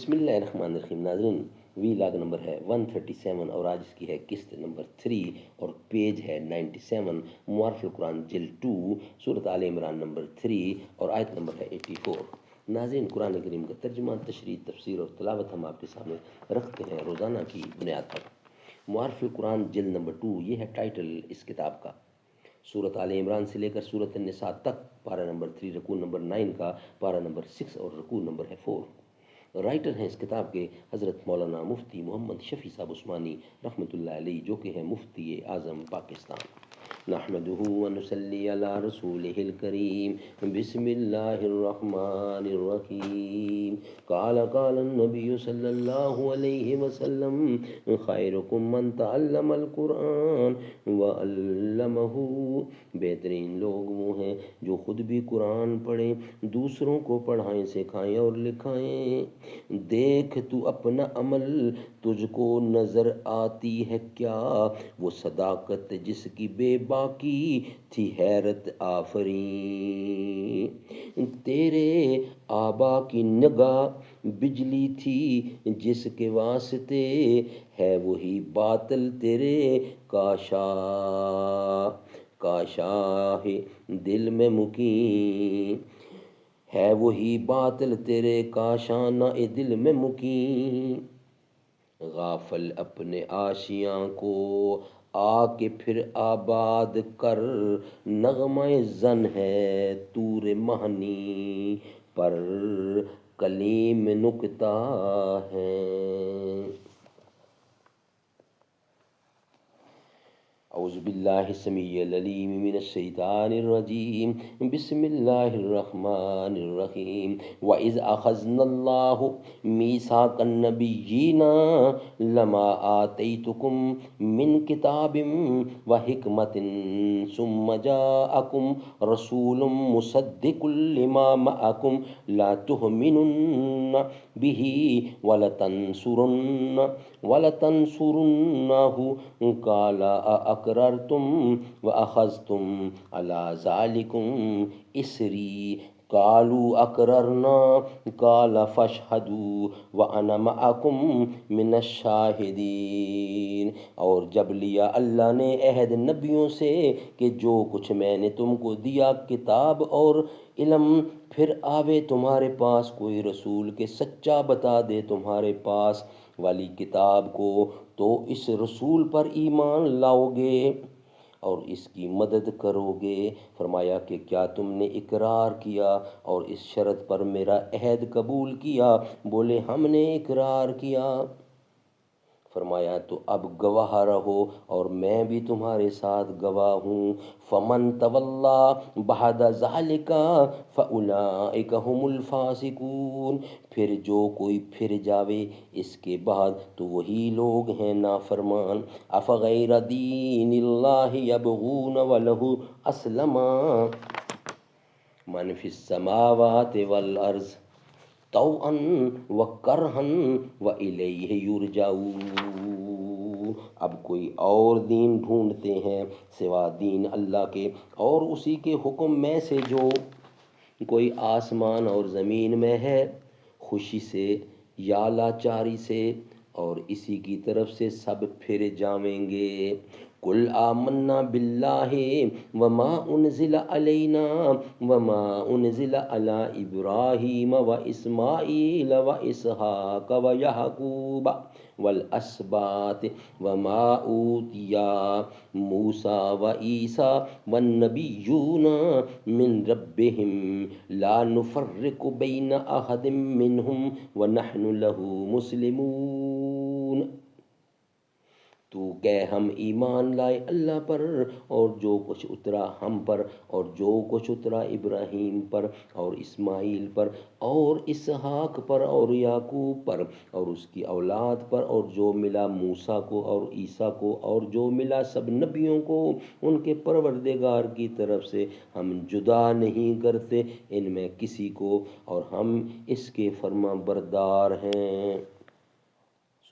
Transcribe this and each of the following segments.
بسم اللہ الرحمن الرحیم. ناظرین وی لاگ نمبر ہے 137 اور آج اس کی ہے قسط نمبر 3 اور پیج ہے 97. معارف القرآن جلد 2 سورۃ آل عمران نمبر 3 اور آیت نمبر ہے 84. ناظرین قرآن کریم کا ترجمہ، تشریح، تفسیر اور تلاوت ہم آپ کے سامنے رکھتے ہیں روزانہ کی بنیاد پر. معارف القرآن جلد نمبر 2 یہ ہے ٹائٹل اس کتاب کا. سورۃ آل عمران سے لے کر سورۃ النساء تک پارہ نمبر 3 رکوع نمبر 9 کا پارہ نمبر 6 اور رکوع نمبر ہے 4. رائٹر ہیں اس کتاب کے حضرت مولانا مفتی محمد شفیع صاحب عثمانی رحمۃ اللہ علیہ، جو کہ ہیں مفتی اعظم پاکستان. نحمدہ ونصلی علی رسولہ الکریم. بسم اللہ الرحمن الرحیم. قال النبی صلی اللہ علیہ وسلم خیرکم من تعلم القرآن وعلمہ. بہترین لوگ وہ ہیں جو خود بھی قرآن پڑھیں، دوسروں کو پڑھائیں، سکھائیں اور لکھائیں. دیکھ تو اپنا عمل تجھ کو نظر آتی ہے کیا، وہ صداقت جس کی بے باکی تھی حیرت آفریں. تیرے آبا کی نگاہ بجلی تھی جس کے واسطے ہے وہی باطل تیرے کاشاہ دل میں مقیم. ہے وہی باطل تیرے کاشانہ دل میں مقیم. غافل اپنے آشیاں کو آ کے پھر آباد کر، نغمہ زن ہے طور مہنی پر کلیم نکتہ ہے. اعوذ باللہ السمیع العلیم من الشیطان الرجیم. بسم اللہ الرحمن الرحیم. وَإِذْ أَخَذْنَا اللَّهُ مِيثَاقَ النَّبِيِّينَ لَمَا آتَيْتُكُم مِّن كِتَابٍ وَحِكْمَةٍ ثُمَّ جَاءَكُمْ رَسُولٌ مُّصَدِّقٌ لِّمَا مَعَكُمْ لَتُؤْمِنُنَّ بِهِ وَلَتَنصُرُنَّهُ قَالَ أَأَقْرَرْتُمْ وَأَخَذْتُمْ عَلَىٰ ذَٰلِكُمْ إِصْرِي قَالُوا أَقْرَرْنَا قَالَ فَاشْهَدُوا وَأَنَا مَعَكُمْ مِنَ الشَّاهِدِينَ. اور جب لیا اللہ نے عہد نبیوں سے کہ جو کچھ میں نے تم کو دیا کتاب اور علم، پھر آوے تمہارے پاس کوئی رسول کہ سچا بتا دے تمہارے پاس والی کتاب کو، تو اس رسول پر ایمان لاؤ گے اور اس کی مدد کرو گے. فرمایا کہ کیا تم نے اقرار کیا اور اس شرط پر میرا عہد قبول کیا؟ بولے ہم نے اقرار کیا. فرمایا تو اب گواہ رہو اور میں بھی تمہارے ساتھ گواہ ہوں. فمن تولی بعد ذلک فاولئک هم الفاسقون. پھر جو کوئی پھر جاوے اس کے بعد تو وہی لوگ ہیں نافرمان. افغیر دین اللہ یبغون وله اسلم من فی السماوات والارض طوعا وکرہا والیہ یرجعون. اب کوئی اور دین ڈھونڈتے ہیں سوا دین اللہ کے اور اسی کے حکم میں سے، جو کوئی آسمان اور زمین میں ہے، خوشی سے یا لاچاری سے، اور اسی کی طرف سے سب پھر جاویں گے. قل آمنا باللہ وما انزل علینا وما انزل علی ابراہیم واسماعیل واسحاق ویعقوب والاسباط وما اوتی موسیٰ وعیسیٰ والنبیون من ربہم لا نفرق بین احد منہم ونحن لہ مسلمون. تو کہ ہم ایمان لائے اللہ پر اور جو کچھ اترا ہم پر اور جو کچھ اترا ابراہیم پر اور اسماعیل پر اور اسحاق پر اور یعقوب پر اور اس کی اولاد پر، اور جو ملا موسیٰ کو اور عیسیٰ کو اور جو ملا سب نبیوں کو ان کے پروردگار کی طرف سے، ہم جدا نہیں کرتے ان میں کسی کو اور ہم اس کے فرما بردار ہیں.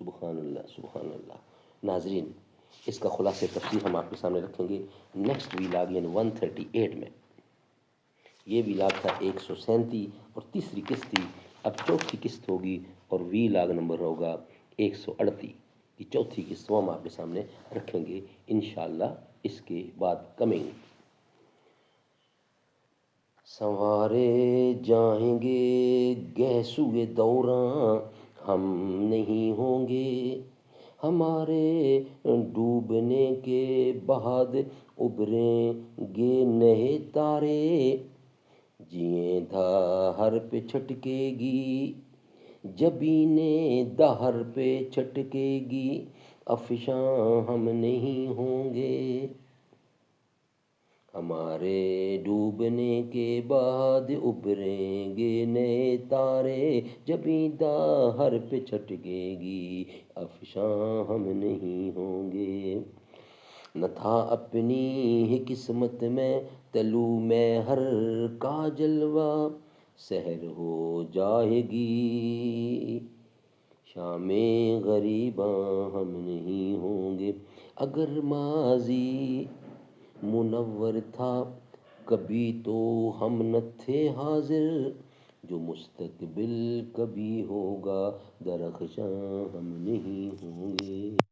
سبحان اللہ سبحان اللہ. ناظرین اس کا خلاصہ تفسیر ہم آپ کے سامنے رکھیں گے نیکسٹ ویلاگ یعنی 138 میں. یہ ویلاگ تھا 137 اور تیسری قسط تھی. اب چوتھی قسط ہوگی اور وی لاگ نمبر ہوگا 138 کی چوتھی قسط ہم آپ کے سامنے رکھیں گے انشاءاللہ اس کے بعد کمنگ. سنوارے جائیں گے گہسوئے دوراں ہم نہیں ہوں گے، ہمارے ڈوبنے کے بعد ابھریں گے نئے تارے، جییں دھار پہ چھٹکے گی جبینیں دہر پہ چھٹکے گی، افشاں ہم نہیں ہوں گے، ہمارے ڈوبنے کے بعد ابھریں گے نئے تارے، جبیں دہر پہ چھٹکے گی افشاں ہم نہیں ہوں گے. نہ تھا اپنی ہی قسمت میں طلوع میں ہر کا جلوہ، سحر ہو جائے گی شام غریباں ہم نہیں ہوں گے. اگر ماضی منور تھا کبھی تو ہم نہ تھے حاضر، جو مستقبل کبھی ہوگا درخشاں ہم نہیں ہوں گے.